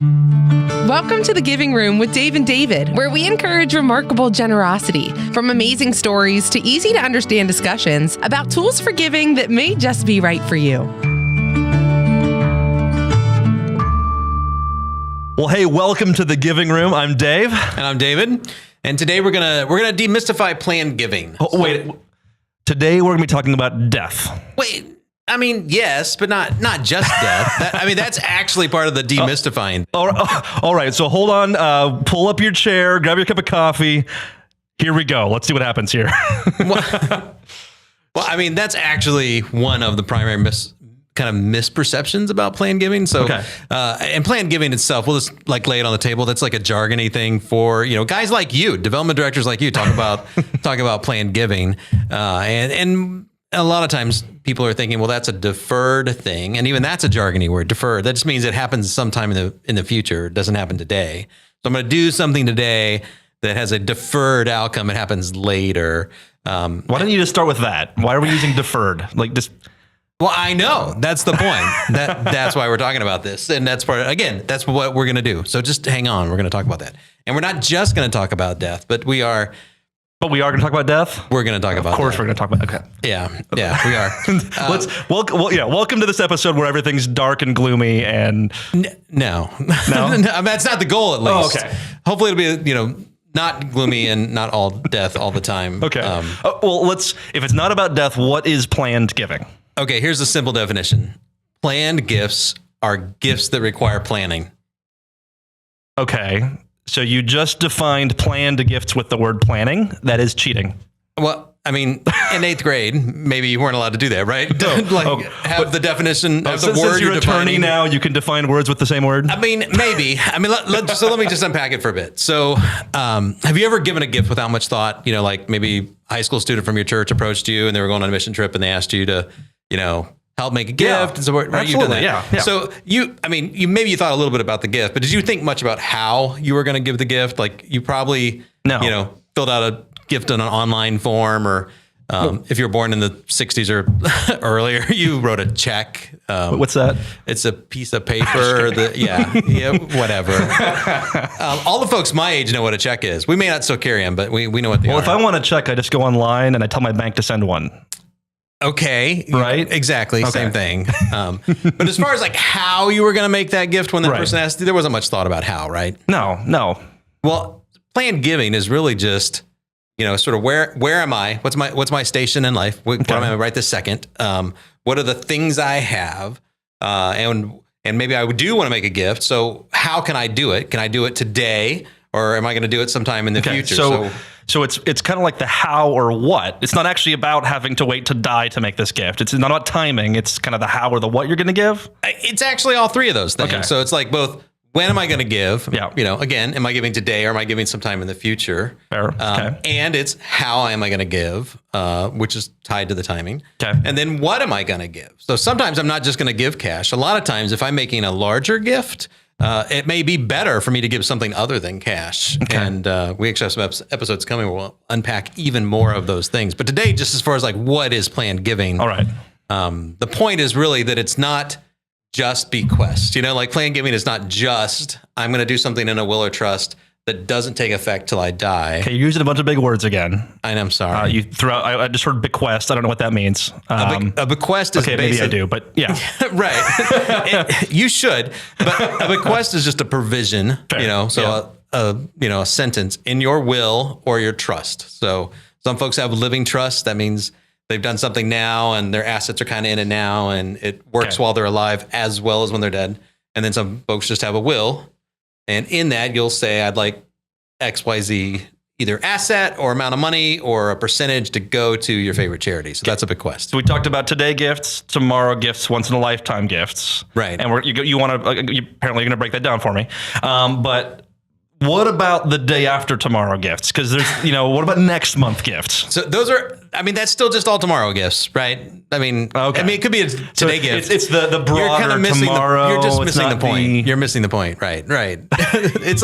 Welcome to the Giving Room with Dave and David, where we encourage remarkable generosity, from amazing stories to easy to understand discussions about tools for giving that may just be right for you. Well, hey, welcome to the Giving Room. I'm Dave. And I'm David. And today we're gonna demystify planned giving. Oh, wait. Today we're going to be talking about death. Wait. I mean, yes, but not just death. That's actually part of the demystifying. All right. So hold on. Pull up your chair. Grab your cup of coffee. Here we go. Let's see what happens here. Well, that's actually one of the primary misperceptions about planned giving. So, okay. And planned giving itself, we'll just lay it on the table. That's like a jargony thing for, guys like you, development directors like you talk about planned giving. And a lot of times people are thinking, well, that's a deferred thing. And even that's a jargony word, deferred. That just means it happens sometime in the future. It doesn't happen today. So I'm going to do something today that has a deferred outcome. It happens later. Why don't you just start with that? Why are we using deferred? Well, I know that's the point. That's why we're talking about this. And that's that's what we're going to do. So just hang on. We're going to talk about that. And we're not just going to talk about death, but we are. But we are going to talk about death? We're going to talk about Of course that. we're going to talk about okay. Yeah, we are. Welcome to this episode where everything's dark and gloomy and... No. That's not the goal, at least. Oh, okay. Hopefully it'll be, not gloomy and not all death all the time. Okay. If it's not about death, what is planned giving? Okay, here's a simple definition. Planned gifts are gifts that require planning. Okay. So you just defined planned gifts with the word planning. That is cheating. Well, in 8th grade, maybe you weren't allowed to do that, right? Have the definition of the word since you're you're attorney defining. Now, you can define words with the same word? Maybe. Let me just unpack it for a bit. So have you ever given a gift without much thought? Maybe a high school student from your church approached you and they were going on a mission trip and they asked you to, help make a gift. Yeah, and so, right, absolutely. You've done that. Yeah. So you thought a little bit about the gift, but did you think much about how you were going to give the gift? You probably, filled out a gift on an online form, or if you were born in the 60s or earlier, you wrote a check. What's that? It's a piece of paper. Whatever. All the folks my age know what a check is. We may not still carry them, but we know what they are. Well, if I want a check, I just go online and I tell my bank to send one. Okay. Right? Exactly. Okay. Same thing. But as far as how you were going to make that gift when the person asked you, there wasn't much thought about how, right? No. Well, planned giving is really just, sort of where am I? What's my station in life? What am I right this second? What are the things I have? And maybe I do want to make a gift. So how can I do it? Can I do it today? Or am I going to do it sometime in the future? So it's kind of like the how or what. It's not actually about having to wait to die to make this gift. It's not about timing. It's kind of the how or the what you're going to give. It's actually all three of those things. Okay. So it's both, when am I going to give? Yeah. Again, am I giving today or am I giving sometime in the future? Fair. Okay. And it's how am I going to give, which is tied to the timing. Okay. And then what am I going to give? So sometimes I'm not just going to give cash. A lot of times if I'm making a larger gift, it may be better for me to give something other than cash. Okay. And we actually have some episodes coming where we'll unpack even more of those things. But today, just as far as what is planned giving. All right. The point is really that it's not just bequest. Planned giving is not just, I'm going to do something in a will or trust that doesn't take effect till I die. Okay, you're using a bunch of big words again. I'm sorry. I just heard bequest. I don't know what that means. A bequest is maybe I do, but yeah. Right. You should, but a bequest is just a provision, Fair. a sentence in your will or your trust. So some folks have living trust. That means they've done something now and their assets are kind of in it now and it works while they're alive as well as when they're dead. And then some folks just have a will. And in that, you'll say, I'd like XYZ, either asset or amount of money or a percentage to go to your favorite charity. So that's a bequest. So we talked about today gifts, tomorrow gifts, once in a lifetime gifts. Right. And you want to, apparently you're going to break that down for me. But what about the day after tomorrow gifts? Because there's, what about next month gifts? So those are, that's still just all tomorrow gifts, right? Okay. It could be a today gift. It's the broader you're kind of missing tomorrow. You're just missing the point. You're missing the point. Right. It's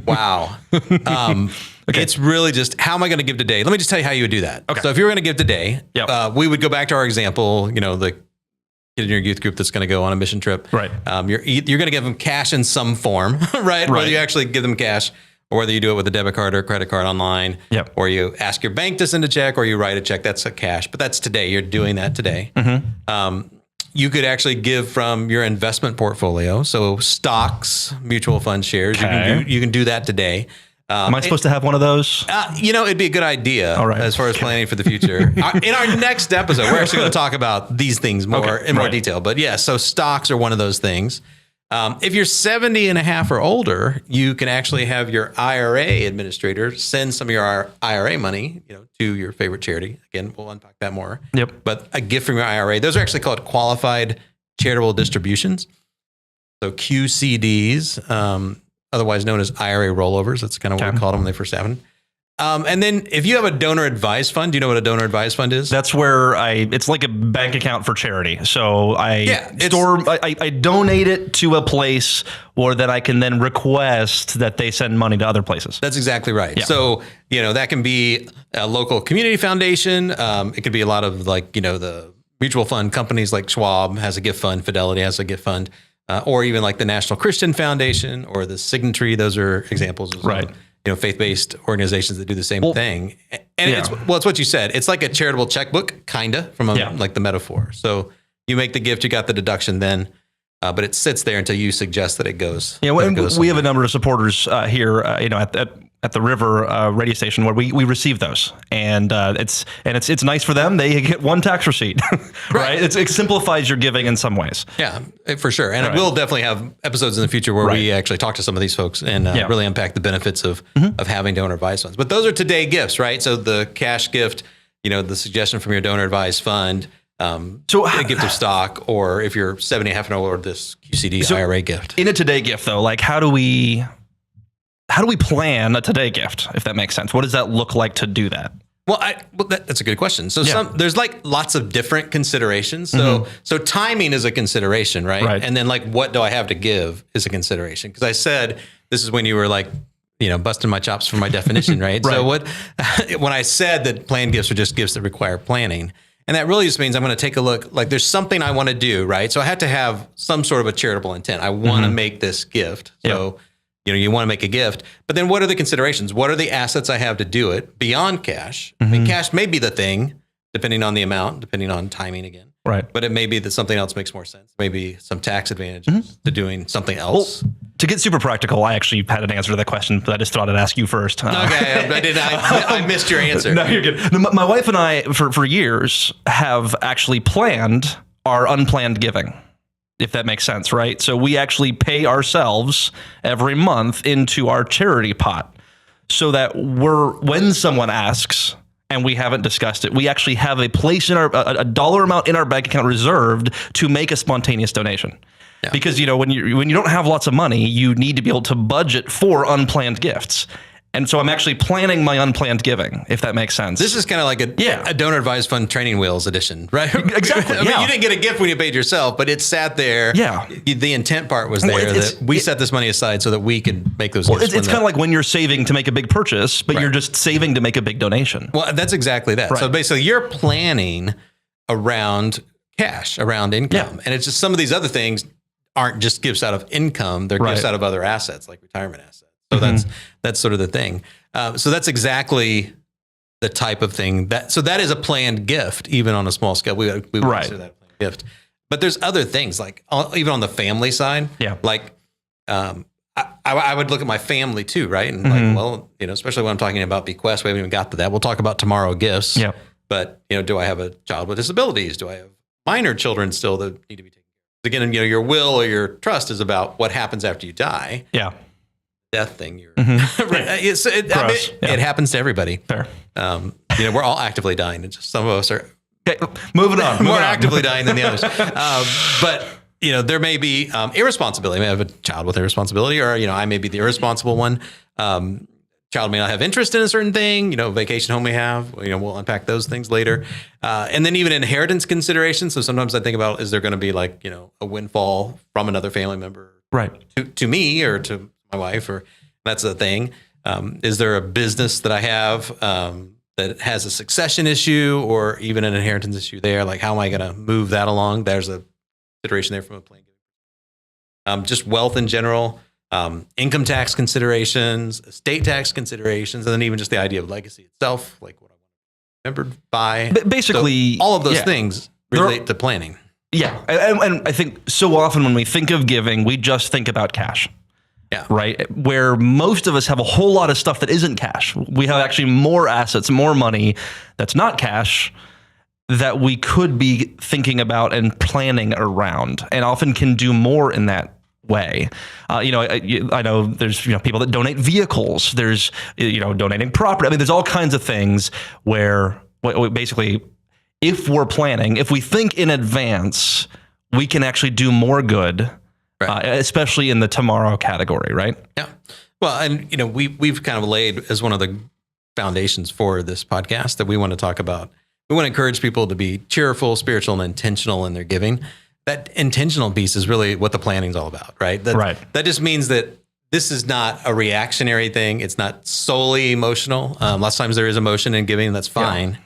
wow. It's really just, how am I going to give today? Let me just tell you how you would do that. Okay. So if you were going to give today, Yep. we would go back to our example, kid in your youth group that's going to go on a mission trip. Right. You're going to give them cash in some form, right? Whether you actually give them cash or whether you do it with a debit card or a credit card online, or you ask your bank to send a check or you write a check, that's a cash. But that's today. You're doing that today. You could actually give from your investment portfolio. So stocks, mutual fund shares, you can do that today. Am I supposed to have one of those? It'd be a good idea as far as planning for the future. In our next episode, we're actually going to talk about these things more detail. But yeah, so stocks are one of those things. If you're 70 and a half or older, you can actually have your IRA administrator send some of your IRA money, to your favorite charity. Again, we'll unpack that more. But a gift from your IRA, those are actually called qualified charitable distributions. So QCDs, otherwise known as IRA rollovers. That's kind of what we called them when they first happened. And then if you have a donor advised fund, do you know what a donor advised fund is? That's where it's like a bank account for charity. So I donate it to a place where that I can then request that they send money to other places. That's exactly right. Yeah. So, that can be a local community foundation. It could be a lot of the mutual fund companies like Schwab has a gift fund, Fidelity has a gift fund, or even like the National Christian Foundation or the Signatory. Those are examples as well. Faith-based organizations that do the same thing. And it's what you said. It's like a charitable checkbook, kind of, from like the metaphor. So you make the gift, you got the deduction then, but it sits there until you suggest that it goes. Yeah, we have a number of supporters here, at the River radio station where we receive those, and it's nice for them. They get one tax receipt, right? It simplifies your giving in some ways. Yeah, for sure. And we'll definitely have episodes in the future where we actually talk to some of these folks and really unpack the benefits of having donor advised funds. But those are today gifts, right? So the cash gift, the suggestion from your donor advised fund. So a gift of stock, or if you're 70 and a half and older, this QCD IRA gift. In a today gift, though, like how do we plan a today gift, if that makes sense? What does that look like to do that? Well, that's a good question. So there's lots of different considerations. So timing is a consideration, right? And then what do I have to give is a consideration. Because I said, this is when you were busting my chops for my definition, right? So when I said that planned gifts are just gifts that require planning, and that really just means I'm going to take a look, there's something I want to do, right? So I have to have some sort of a charitable intent. I want to make this gift. So you want to make a gift, but then what are the considerations? What are the assets I have to do it beyond cash? I mean, cash may be the thing, depending on the amount, depending on timing again. Right. But it may be that something else makes more sense. Maybe some tax advantages to doing something else. Well, to get super practical, I actually had an answer to that question, but I just thought I'd ask you first. Okay, I missed your answer. No, you're good. My wife and I, for years, have actually planned our unplanned giving, if that makes sense, right? So we actually pay ourselves every month into our charity pot so that when someone asks and we haven't discussed it, we actually have a place in a dollar amount in our bank account reserved to make a spontaneous donation. Yeah. Because, when you don't have lots of money, you need to be able to budget for unplanned gifts. And so I'm actually planning my unplanned giving, if that makes sense. This is kind of like a donor advised fund training wheels edition, right? Exactly. I mean, you didn't get a gift when you paid yourself, but it sat there. Yeah. The intent part was there that we set this money aside so that we could make those gifts. It's kind of like when you're saving to make a big purchase, but you're just saving to make a big donation. Well, that's exactly that. Right. So basically you're planning around cash, around income. And it's just some of these other things aren't just gifts out of income. They're gifts out of other assets like retirement assets. So that's sort of the thing. So that's exactly the type of thing that is a planned gift, even on a small scale. We would consider that a planned gift. But there's other things even on the family side. Yeah. I would look at my family too, right? And especially when I'm talking about bequests, we haven't even got to that. We'll talk about tomorrow gifts. Yeah. But do I have a child with disabilities? Do I have minor children still that need to be taken care of? Again, your will or your trust is about what happens after you die. Yeah. Death thing. It happens to everybody. Fair. We're all actively dying. It's just some of us are moving on. More actively dying than the others. But there may be irresponsibility. I may have a child with irresponsibility, or I may be the irresponsible one. Child may not have interest in a certain thing. Vacation home we have. We'll unpack those things later. And then even inheritance considerations. So sometimes I think about, is there going to be a windfall from another family member, right, to me or to my wife, or that's the thing. Is there a business that I have that has a succession issue or even an inheritance issue there? Like, how am I going to move that along? There's a consideration there from a plan giving. Just wealth in general, income tax considerations, estate tax considerations, and then even just the idea of legacy itself, like what I want to be remembered by. Basically, so all of those things relate to planning. Yeah. And I think so often when we think of giving, we just think about cash. Yeah. Right. Where most of us have a whole lot of stuff that isn't cash. We have actually more assets, more money that's not cash that we could be thinking about and planning around, and often can do more in that way. I know there's people that donate vehicles. There's donating property. I mean, there's all kinds of things where basically, if we're planning, if we think in advance, we can actually do more good. Right. Especially in the tomorrow category, right? Yeah. Well, and we've kind of laid as one of the foundations for this podcast that we want to talk about. We want to encourage people to be cheerful, spiritual, and intentional in their giving. That intentional piece is really what the planning is all about, right? That just means that this is not a reactionary thing. It's not solely emotional. Lots of times there is emotion in giving, and that's fine. Yeah.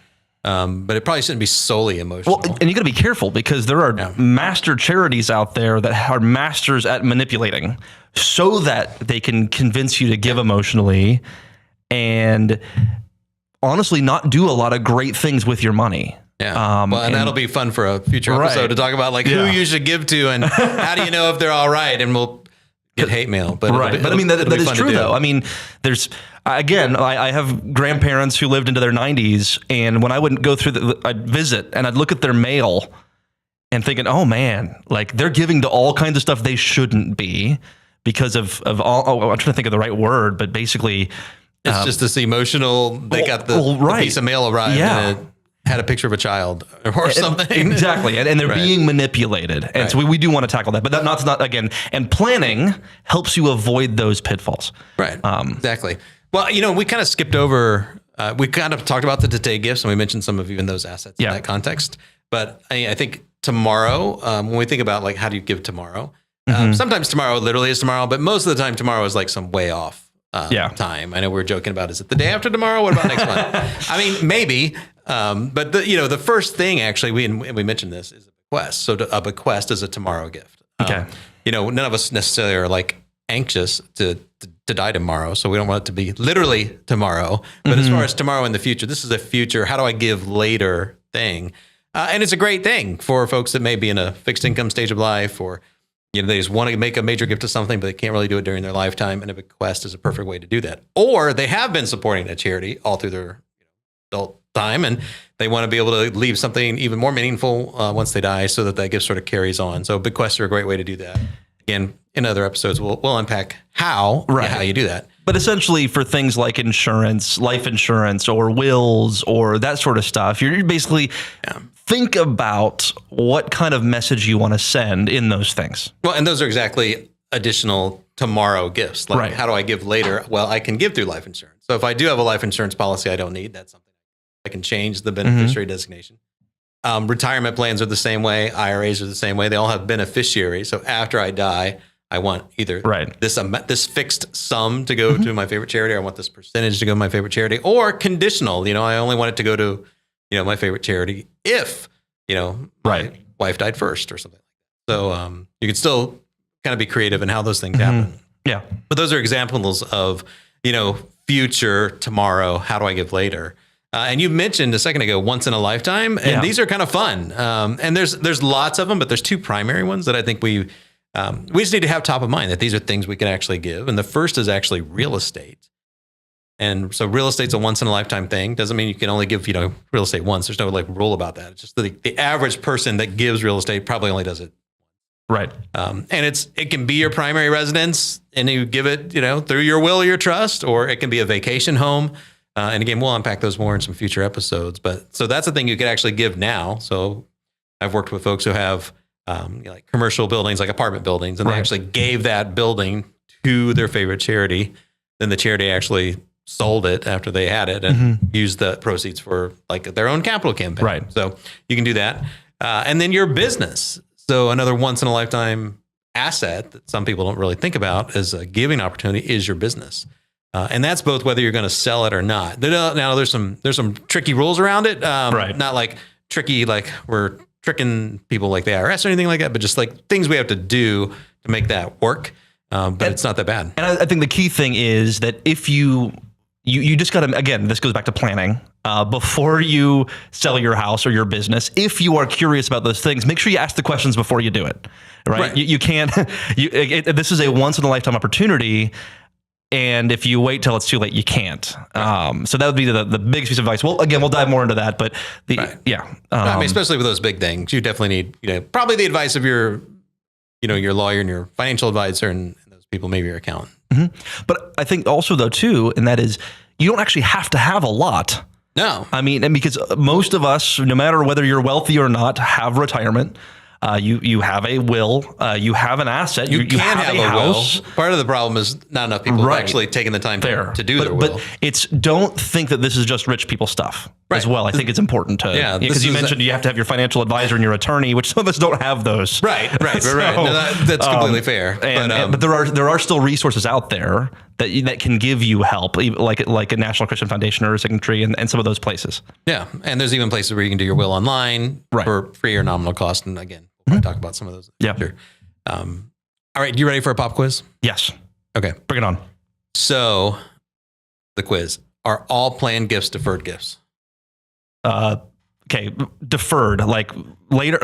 But it probably shouldn't be solely emotional. Well, and you got to be careful because there are master charities out there that are masters at manipulating so that they can convince you to give emotionally and honestly not do a lot of great things with your money. Yeah. And that'll be fun for a future episode to talk about who you should give to and how do you know if they're all right, and we'll get hate mail. But but I mean, that is true though. I mean, there's, again, I have grandparents who lived into their 90s, and when I would go through I'd visit and I'd look at their mail and thinking, oh man, like they're giving to all kinds of stuff they shouldn't be because of all, I'm trying to think of the right word, but basically it's just this emotional, they got the piece of mail arrived and it had a picture of a child or something. Exactly. And they're being manipulated. And so we do want to tackle that, but that's not again, and planning helps you avoid those pitfalls. Right. Exactly. Well, we kind of skipped over, we kind of talked about the today gifts, and we mentioned some of even those assets in that context. But I think tomorrow, when we think about like, how do you give tomorrow? Sometimes tomorrow literally is tomorrow, but most of the time tomorrow is like some way off time. I know we were joking about, is it the day after tomorrow? What about next month? I mean, maybe. But the first thing actually, we mentioned this, is a bequest. So a bequest is a tomorrow gift. Okay. None of us necessarily are like anxious to die tomorrow. So we don't want it to be literally tomorrow. But as far as tomorrow in the future, this is a future, how do I give later thing? And it's a great thing for folks that may be in a fixed income stage of life, or they just want to make a major gift to something, but they can't really do it during their lifetime. And a bequest is a perfect way to do that. Or they have been supporting a charity all through their adult time, and they want to be able to leave something even more meaningful once they die, so that gift sort of carries on. So bequests are a great way to do that. Again, in other episodes, we'll unpack how you do that. But essentially, for things like insurance, life insurance, or wills, or that sort of stuff, you're basically think about what kind of message you want to send in those things. Well, and those are exactly additional tomorrow gifts. Like, how do I give later? Well, I can give through life insurance. So if I do have a life insurance policy I don't need, that's something I can change the beneficiary designation. Retirement plans are the same way. IRAs are the same way. They all have beneficiaries. So after I die, I want either this fixed sum to go to my favorite charity, or I want this percentage to go to my favorite charity, or conditional. I only want it to go to, my favorite charity if, my wife died first or something. So you can still kind of be creative in how those things happen. Yeah. But those are examples of, future, tomorrow, how do I give later? And you mentioned a second ago, once in a lifetime, and these are kind of fun. And there's lots of them, but there's two primary ones that I think we just need to have top of mind, that these are things we can actually give. And the first is actually real estate. And so real estate's a once in a lifetime thing. Doesn't mean you can only give, real estate once. There's no rule about that. It's just the average person that gives real estate probably only does it. Right. And it can be your primary residence, and you give it, through your will or your trust, or it can be a vacation home. And again, we'll unpack those more in some future episodes. But so that's a thing you could actually give now. So I've worked with folks who have like commercial buildings, like apartment buildings, and they actually gave that building to their favorite charity. Then the charity actually sold it after they had it and used the proceeds for like their own capital campaign. Right. So you can do that. And then your business. So another once in a lifetime asset that some people don't really think about as a giving opportunity is your business. And that's both whether you're going to sell it or not. Now there's some tricky rules around it. Not like tricky, like we're tricking people like the IRS or anything like that, but just like things we have to do to make that work. But it's not that bad. And I think the key thing is that if you just got to, again, this goes back to planning. Before you sell your house or your business, if you are curious about those things, make sure you ask the questions before you do it. Right? You can't. This is a once in a lifetime opportunity, and if you wait till it's too late, you can't. So that would be the biggest piece of advice. Well, again, we'll dive more into that, but I mean, especially with those big things, you definitely need probably the advice of your lawyer and your financial advisor and those people, maybe your accountant. Mm-hmm. But I think also though too, and that is, you don't actually have to have a lot. No. I mean, and because most of us, no matter whether you're wealthy or not, have retirement. You have a will. You have an asset. You can have a house. Will. Part of the problem is not enough people have actually taken the time to do their will. But don't think that this is just rich people stuff as well. I think it's important to, because you mentioned you have to have your financial advisor and your attorney, which some of us don't have those. Right. So, no, that's completely fair. But there are still resources out there that can give you help, like a National Christian Foundation or a Signatory and some of those places. Yeah, and there's even places where you can do your will online for free or nominal cost. And again, we'll talk about some of those. Yeah. Sure. All right, you ready for a pop quiz? Yes. Okay. Bring it on. So, the quiz: are all planned gifts deferred gifts? Okay, deferred, like later.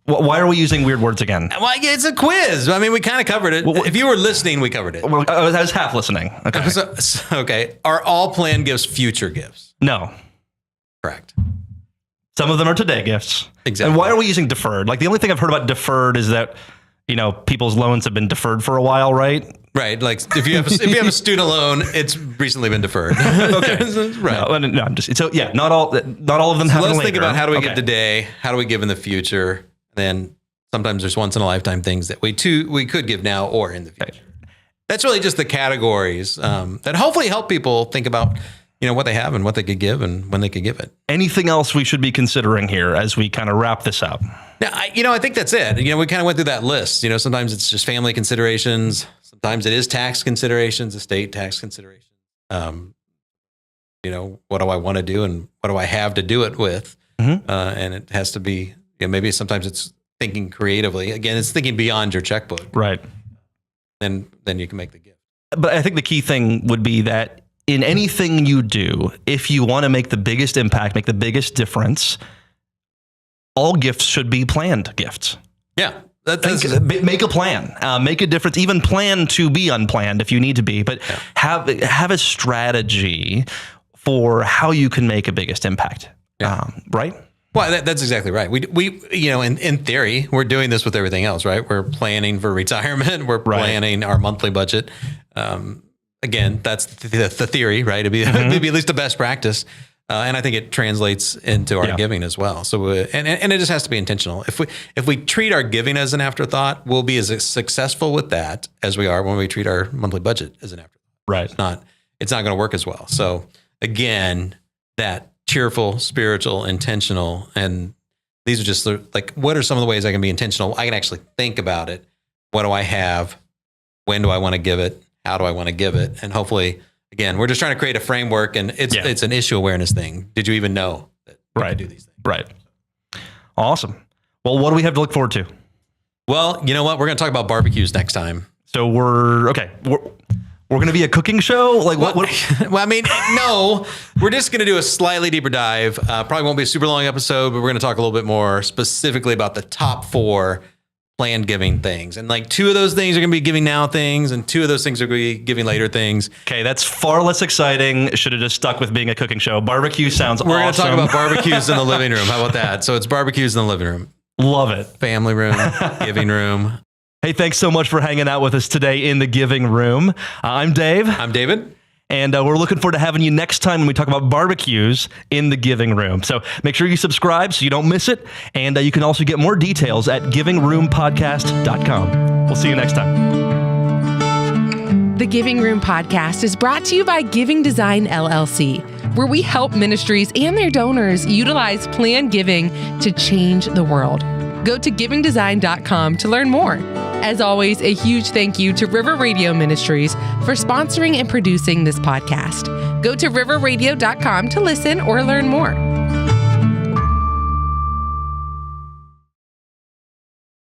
Why are we using weird words again? Well, it's a quiz. I mean, we kind of covered it. Well, if you were listening, we covered it. Well, I was half listening. Okay. Okay. Are all planned gifts future gifts? No. Correct. Some of them are today gifts. Exactly. And why are we using deferred? Like the only thing I've heard about deferred is that, people's loans have been deferred for a while, right? Right. Like if you have a student loan, it's recently been deferred. Okay. Right. No, I'm just not all of them happen Let's later. think about how do we give today? How do we give in the future? Then sometimes there's once in a lifetime things that we could give now or in the future. Okay. That's really just the categories that hopefully help people think about what they have and what they could give and when they could give it. Anything else we should be considering here as we kind of wrap this up? Now, I think that's it. We kind of went through that list. Sometimes it's just family considerations. Sometimes it is tax considerations, estate tax considerations. What do I want to do and what do I have to do it with? Mm-hmm. And it has to be, maybe sometimes it's thinking creatively. Again, it's thinking beyond your checkbook. Right. Then you can make the gift. But I think the key thing would be that in anything you do, if you want to make the biggest impact, make the biggest difference, all gifts should be planned gifts. Yeah. Make a plan, make a difference, even plan to be unplanned if you need to be, but have a strategy for how you can make a biggest impact. Right? Well, that's exactly right. We in theory, we're doing this with everything else, right? We're planning for retirement. We're planning our monthly budget. Again, that's the theory, right? It'd be at least the best practice. And I think it translates into our giving as well. So, and it just has to be intentional. If we treat our giving as an afterthought, we'll be as successful with that as we are when we treat our monthly budget as an afterthought. Right. It's not going to work as well. So again, that cheerful, spiritual, intentional, and these are just like, what are some of the ways I can be intentional? I can actually think about it. What do I have? When do I want to give it? How do I want to give it? And hopefully, again, we're just trying to create a framework, and it's an issue awareness thing. Did you even know that you could do these things? Right. Awesome. Well, what do we have to look forward to? Well, you know what? We're going to talk about barbecues next time. So we're going to be a cooking show? Like what? Well, I mean, no, we're just going to do a slightly deeper dive. Probably won't be a super long episode, but we're going to talk a little bit more specifically about the top 4 planned giving things. And like 2 of those things are going to be giving now things, and 2 of those things are going to be giving later things. Okay, that's far less exciting. Should have just stuck with being a cooking show. Barbecue sounds awesome. We're going to talk about barbecues in the living room. How about that? So it's barbecues in the living room. Love it. Family room, giving room. Hey, thanks so much for hanging out with us today in the giving room. I'm Dave. I'm David. And we're looking forward to having you next time when we talk about barbecues in the giving room. So make sure you subscribe so you don't miss it. And you can also get more details at givingroompodcast.com. We'll see you next time. The Giving Room Podcast is brought to you by Giving Design LLC, where we help ministries and their donors utilize planned giving to change the world. Go to givingdesign.com to learn more. As always, a huge thank you to River Radio Ministries for sponsoring and producing this podcast. Go to riverradio.com to listen or learn more.